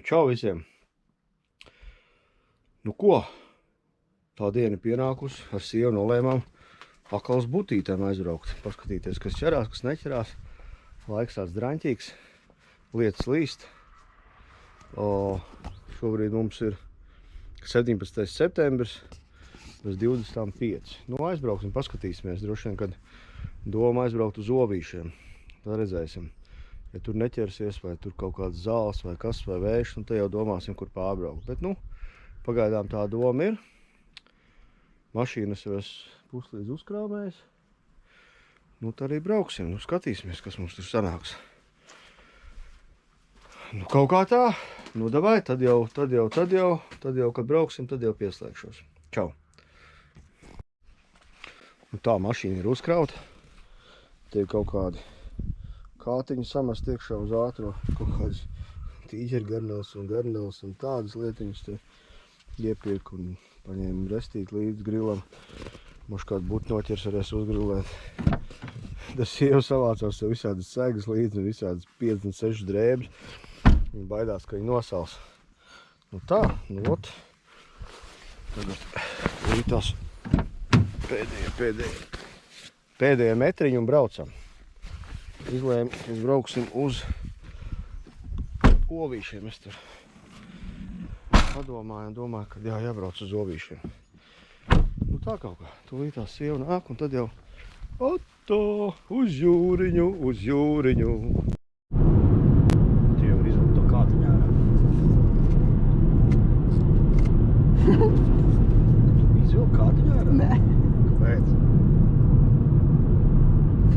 Čau visiem! Nu ko? Tā diena pienākusi, ar sievu nolēmām atkal uz butītēm aizbraukt. Paskatīties, kas ķerās, kas neķerās. Laiks tāds draņķīgs, lietas līst. Šobrīd mums ir 17. septembris, bez 25. Nu, aizbrauksim, paskatīsimies. Droši vien, kad doma aizbraukt uz Ovīšiem. Tad redzēsim. Ja tur neķersies, vai tur kaut kāds zāles, vai kas, vai vējš, nu, tad jau domāsim, kur pārbraukt. Bet, nu, pagaidām tā doma ir. Mašīnas jau es puslīdz uzkrāmējis. Nu, tad arī brauksim. Nu, skatīsimies, kas mums tur sanāks. Nu, kaut kā tā. Nu, davai, tad jau, kad brauksim, tad jau pieslēgšos. Čau! Nu, tā mašīna ir uzkrauta. Te ir kaut kādi kātiņi samest iekšā uz ātro. Kaut kādas tīģergarnels un tādas lietiņas te iepirku un paņēmu restīt līdz grilam. Moš kādu būtu noķers varēs uzgrilēt. Tas sieva savācās sev visādas segas līdzi un visādas 56 drēbes. Viņa baidās, ka viņa nosals. Nu tā, nu ot. Tagad lītās pēdējie metriņi un braucam. Izlēmu, ka mēs brauksim uz Ovīšiem. Es tur padomāju un domāju, ka jābrauc uz Ovīšiem. Nu tā kaut kā. Tūlītās sieva nāk un tad jau Oto, uz jūriņu, uz jūriņu. Tu jau var izvilkt to kātiņu ārā. Tu izvilkt kātiņu ārā? Nē. Kāpēc?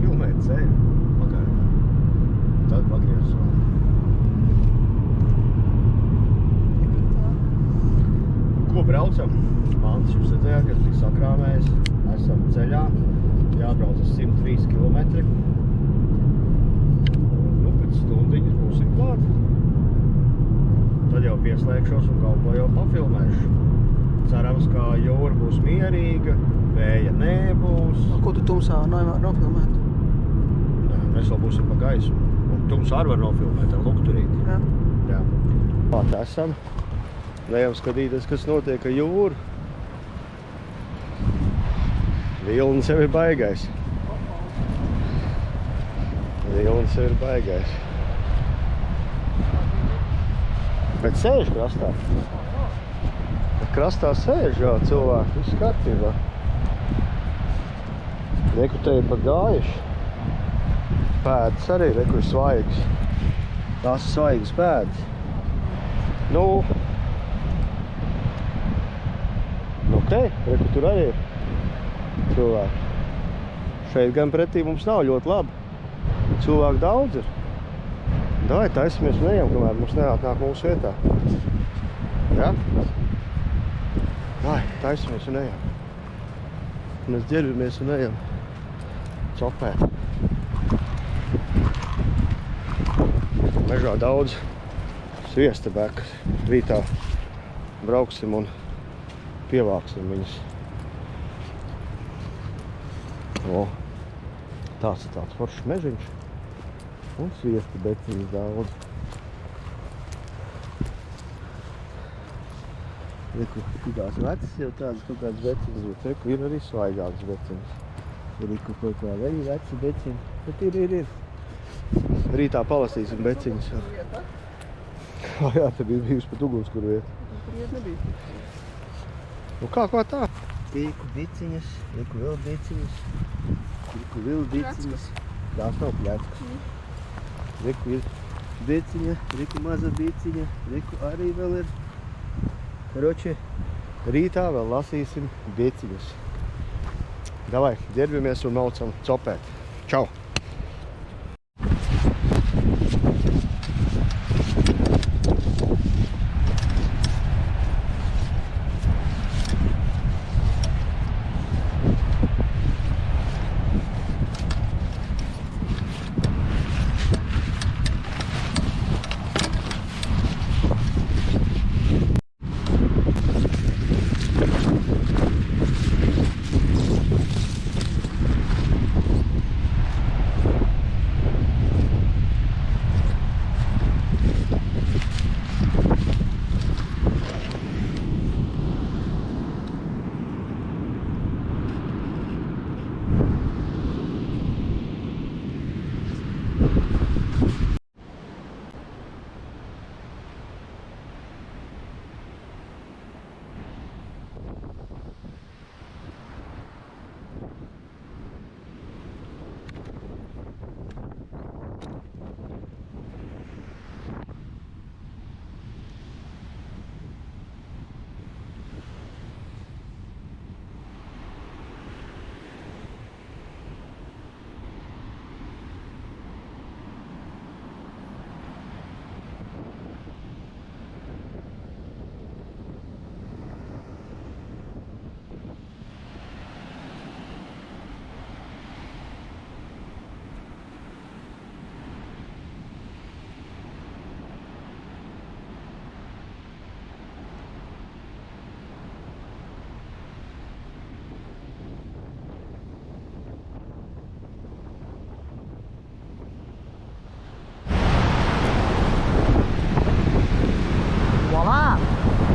Filmēt ceļu. Tad pagriezos vēl. Ko braucam? Mans jūs redzējāt, ka tik sakrāmējis. Esam ceļā. Jābrauc uz 103 km. Nu, pēc stundiņas būsim klāt. Tad jau pieslēgšos un kaut ko jau pafilmēšu. Cerams, ka jūra būs mierīga, vēja nebūs. Ko tu tumsā nofilmēt? Nē, mēs vēl būsim pa gaisu. Tums arī var nofilmēt ar lukturīti. Jā. Jā. Klāt esam. Lejam skatīties, kas notiek ar jūru. Vilnis jau ir baigais. Bet sēž krastā. Krastā sēž, jā, cilvēki. Viss kārtībā. Reku te ir pat gājuši. Pēdas arī, reku ir svaigas. Tās ir svaigas pēdas. Nu, ok, reku tur arī ir cilvēki. Šeit gan pretī mums nav ļoti labi. Cilvēku daudz ir. Davai, taisamies un ejam, kamēr mums neatnāk mūsu vietā. Ja? Davai, taisamies un ejam. Mēs ģērbamies un ejam copēt. Mežā daudz sviesta bekas. Rītā brauksim un pievāksim viņas. Tāds ir tāds foršs mežiņš. Un sviesta beciņas daudz. Reku, tās vecas jau tādas kaut kādas beciņas, bet reku ir arī svaigākas beciņas. Reku kaut kā arī veci beciņas, bet ir. Rītā palasīsim beciņas. Jā, te bija bijusi pat ugunskura vieta. Tur iet nebija. Nu kā tā? Tīku biciņas, reku vēl biciņas. Reku vēl biciņas. Tās nav pļeckas. Reku ir biciņa, reku maza biciņa, reku arī vēl ir. Karoči, rītā vēl lasīsim biciņas. Davai, ģērbjamies un maucam copēt. Čau!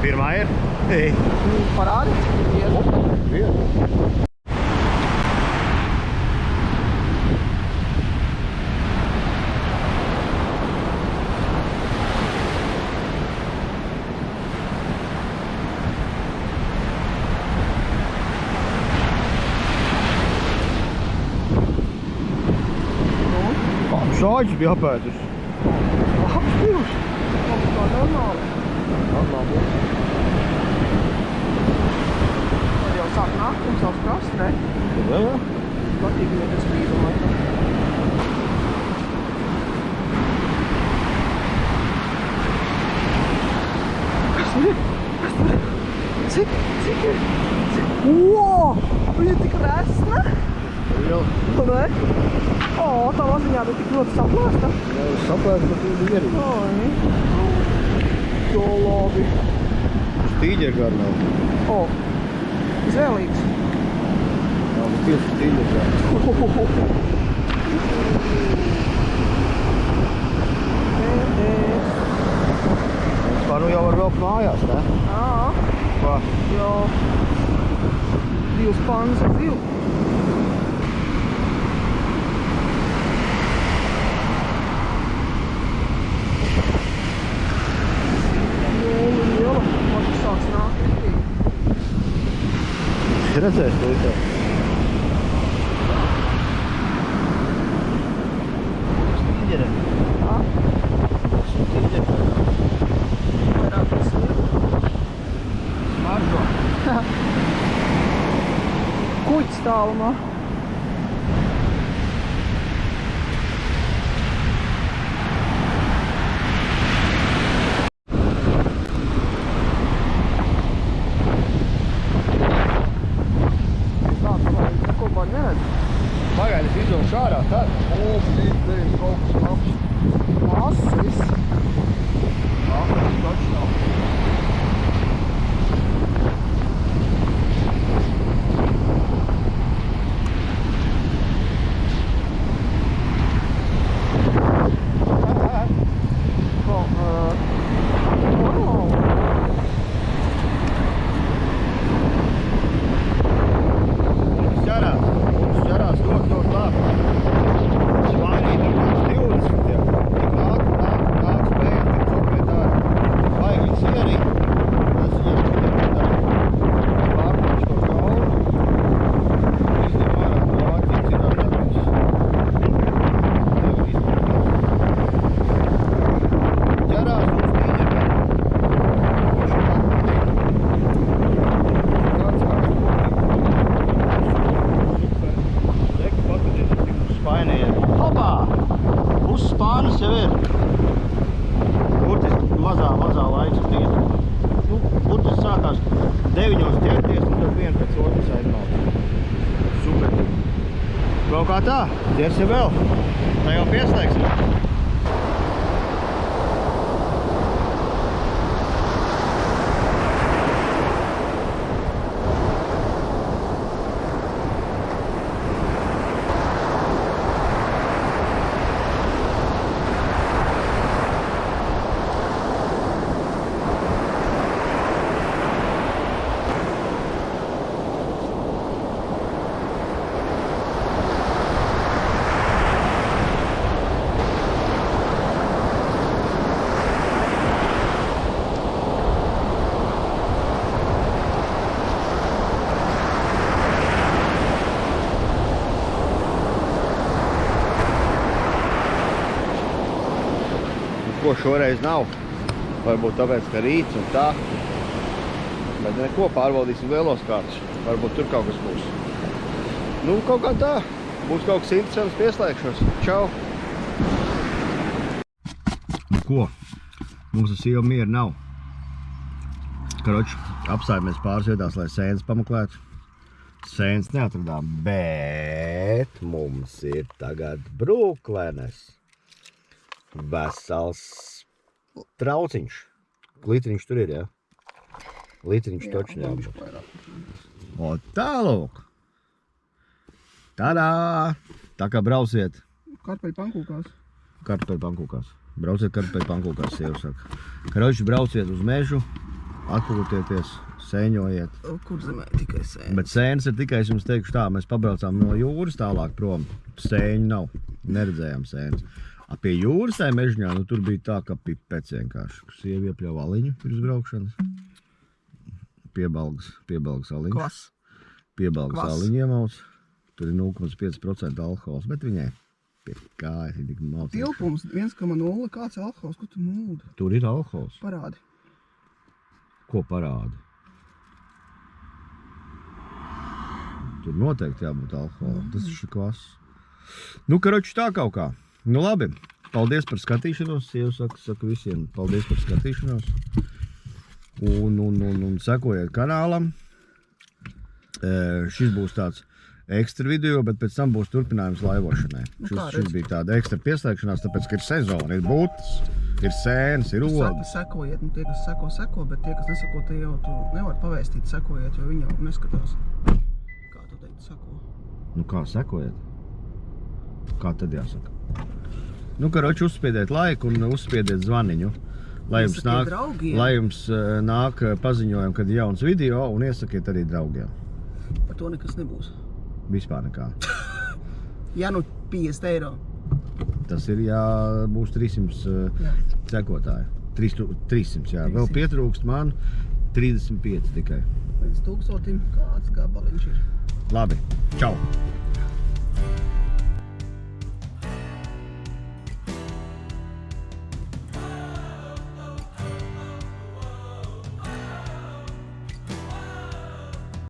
Pirmā ir? Parādi? Vienu. Šāģis bija apēdus. Labs divs. Labs kā normāli. Normāli. Tad jau sāk nākt un savs krast, ne? Jā. Patīk viņai tas spīdum laikam. Kas tur ir? Kas tur ir? Cik ir? Wow! Viņa tik resna! Jā. Ne? O, tā maziņā bija tik ļoti saplēsta. Jā, saplēsta, bet viņa bija arī. Ai. Jo labi. Stīģer gar nav. O, izvēlīgs. Jā, bet 5 stīģer gar. Kā nu jau var vilkt mājās, ne? Jā. Kā? Jo. 2 pannas ar 2. Redzēs to tā. Stīģere. Jā. Stīģere. Vairāk visiem. Smaržo. Kuģis tālumā. Pagaidi, es izdomšu ārā, tad. O, te ir kaut kas labs. Masis. Tas taču nav. Mazā laiks brīdi. Nu, burtiski sākās 9 ķerties un tad viens pēc otras aizmaukt. Super. Kaut kā tā, ķersim vēl. Tā jau pieslēgsim. Ko šoreiz nav, varbūt tāpēc, ka rīts un tā, bet neko, pārbaudīsim lielos kārtus, varbūt tur kaut kas būs. Nu, kaut kā tā, būs kaut kas interesants, pieslēgšos. Čau! Ko? Mums tas jau miera nav. Karoči, apstājamies pāris vietās, lai sēnes pameklētu. Sēnes neatradām, bet mums ir tagad Bruklenes. Vesels trauciņš. Litriņš tur ir, jā? Litriņš toči neapbūt. O, tālūk! Tadā! Tā kā brauciet. Karpeļu pankūkās. Karpeļu pankūkās. Brauciet karpeļu pankūkās, sieva saka. Karoči, brauciet uz mežu. atpūtieties, sēņojiet. Kur zemē tikai sēņas? Bet sēnes ir tikai, es jums teikšu tā, mēs pabraucām no jūras tālāk prom. Sēņu nav, neredzējām sēnes. Pie jūras tajā mežņā, nu tur bija tā, ka pipēc vienkārši. Sievi iepļauj aliņu pirms braukšanas. Piebalgas aliņš. Klas. Piebalgas aliņu iemauc. Tur ir 0,5% alkohols, bet viņai pie kājas ir tik maucīgs. Tilpums 1,0, kāds alkohols, ko tu mūdi? Tur ir alkohols. Parādi. Ko parādi? Tur noteikti jābūt alkoholam. Tas ir kvass. Nu, karoči tā kaut kā. Nu labi, paldies par skatīšanos. Sieva saka visiem paldies par skatīšanos. Un sekojiet kanālam. Šis būs tāds ekstra video, bet pēc tam būs turpinājums laivošanai. Šis bija tāda ekstra pieslēgšanās, tāpēc, ka ir sezona, ir būtas, ir sēnes, ir ogas. Sekojiet, nu tie, kas seko, bet tie, kas neseko, tie jau tu nevar pavēstīt, sekojiet, jo viņi jau neskatās. Kā tu teici, seko? Nu kā sekojiet? Kā tad jāsaka? Nu, karoči, uzspiediet laiku un uzspiediet zvaniņu. Lai jums nāk paziņojumi, kad ir jauns video, un iesakiet arī draugiem. Par to nekas nebūs. Vispār nekā. Ja nu 50 eiro. Tas ir, ja būs 300 sekotāji. 300, jā. Vēl pietrūkst man 35 tikai. Līdz 1000 kāds gabaliņš ir. Labi, čau!